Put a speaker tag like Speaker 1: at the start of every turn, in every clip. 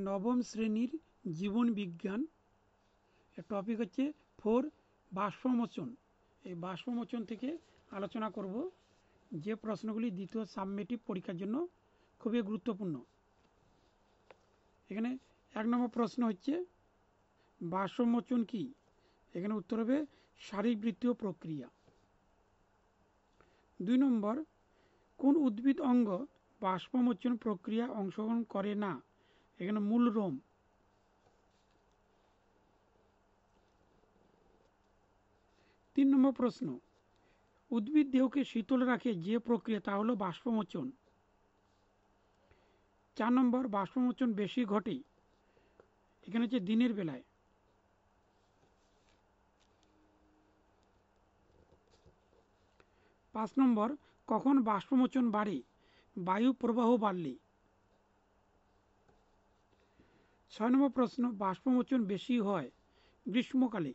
Speaker 1: নবম শ্রেণীর জীবন বিজ্ঞান। এর টপিক হচ্ছে 4 বাষ্পমোচন। এই বাষ্পমোচন থেকে আলোচনা করব যে প্রশ্নগুলি দ্বিতীয় সাবমেটিভ পরীক্ষার জন্য খুবই গুরুত্বপূর্ণ। এখানে 1 নম্বর প্রশ্ন হচ্ছে বাষ্পমোচন কি? এখানে উত্তর হবে শারীরবৃত্তীয় প্রক্রিয়া। 2 নম্বর, কোন উদ্ভিদ অঙ্গ বাষ্পমোচন প্রক্রিয়া অংশগ্রহণ করে না? এখানে মূল রোম। 3 নম্বর প্রশ্ন, উদ্ভিদ দেহকে শীতল রাখে যে প্রক্রিয়া তা হলো বাষ্পমোচন। 4 নম্বর, বাষ্পমোচন বেশি ঘটে এখানে হচ্ছে দিনের বেলায়। 5 নম্বর, কখন বাষ্পমোচন বাড়ে? বায়ু প্রবাহ বাড়লে। 6 নম্বর প্রশ্ন, বাষ্পমোচন বেশি হয় গ্রীষ্মকালে।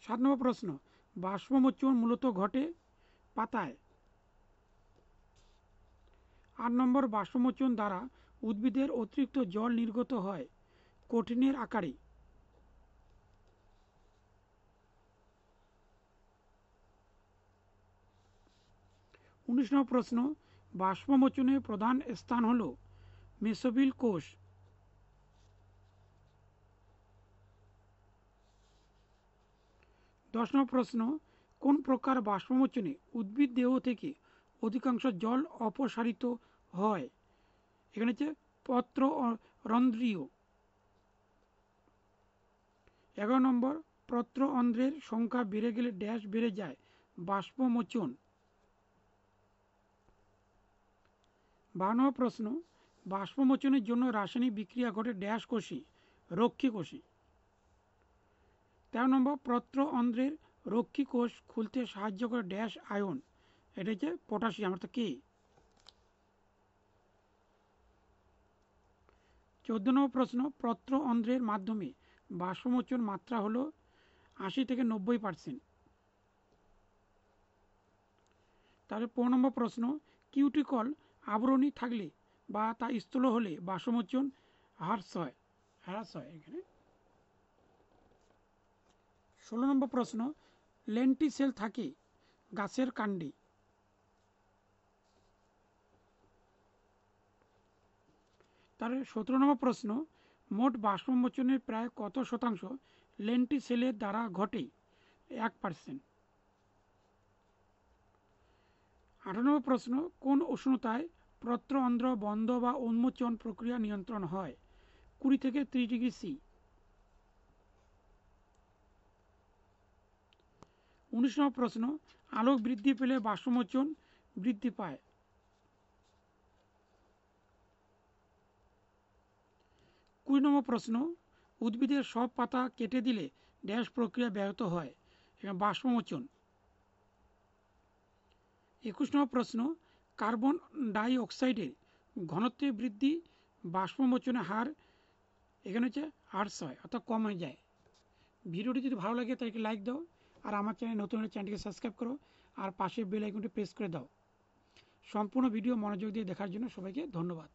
Speaker 1: 7 নম্বর প্রশ্ন, বাষ্পমোচন মূলত ঘটে পাতায়। 8 নম্বর, বাষ্পমোচন দ্বারা উদ্ভিদের অতিরিক্ত জল নির্গত হয় কঠিনের আকারে। 19 নম্বর প্রশ্ন, বাষ্পমোচনের প্রধান স্থান হল মেসোবিল কোষ। 10 নম্বর প্রশ্ন, কোন প্রকার বাষ্পমোচনে উদ্ভিদ দেহ থেকে অধিকাংশ জল অপসারিত হয়? এখানে হচ্ছে পত্ররন্ধ্রীয়। 11 নম্বর, পত্ররন্ধ্রের সংখ্যা বেড়ে গেলে ড্যাশ বেড়ে যায়? বাষ্পমোচন। 12 নম্বর প্রশ্ন, বাষ্পমোচনের জন্য রাসায়নিক বিক্রিয়া ঘটে ড্যাশ কোষে? রক্ষী কোষে। 13 নম্বর, পত্ররন্ধ্রের রক্ষী কোষ খুলতে সাহায্য করে ড্যাশ আয়ন? এটা হচ্ছে পটাশিয়াম অর্থাৎ কে। 14 নম্বর প্রশ্ন, পত্ররন্ধ্রের মাধ্যমে বাষ্পমোচন মাত্রা হলো 80 থেকে 90%। তাহলে 15 নম্বর প্রশ্ন, কিউটিকল আবরণী থাকলে বা তা স্থূল হলে বাষ্পমোচন হ্রাস হয় এখানে। 16 নম্বর প্রশ্ন, লেন্টিসেল থাকে গাছের কাণ্ডে। তাহলে 17 নম্বর প্রশ্ন, মোট বাষ্পমোচনের প্রায় কত শতাংশ লেন্টিসেলের দ্বারা ঘটে? 1%। 18 নম্বর প্রশ্ন, কোন উষ্ণতায় পত্ররন্ধ্র বন্ধ বা উন্মোচন প্রক্রিয়া নিয়ন্ত্রণ হয়? 20 থেকে 30 ডিগ্রি সি। 19 নম্বর প্রশ্ন, আলোক বৃদ্ধি পেলে বাষ্পমোচন বৃদ্ধি পায়? 20 নম্বর প্রশ্ন, উদ্ভিদের সব পাতা কেটে দিলে ড্যাশ প্রক্রিয়া ব্যাহত হয়? বাষ্পমোচন। 21 নম্বর প্রশ্ন, কার্বন ডাই অক্সাইডের ঘনত্বের বৃদ্ধি বাষ্পমোচনের হার এখানে হচ্ছে হ্রাস হয় অর্থাৎ কম হয়ে যায়। ভিডিওটি যদি ভালো লাগে তাহলে লাইক দাও, আর আমার চ্যানেল নতুন হলে চ্যানেলটিকে সাবস্ক্রাইব করো, আর পাশে বেল আইকনটি প্রেস করে দাও। সম্পূর্ণ ভিডিও মনোযোগ দিয়ে দেখার জন্য সবাইকে ধন্যবাদ।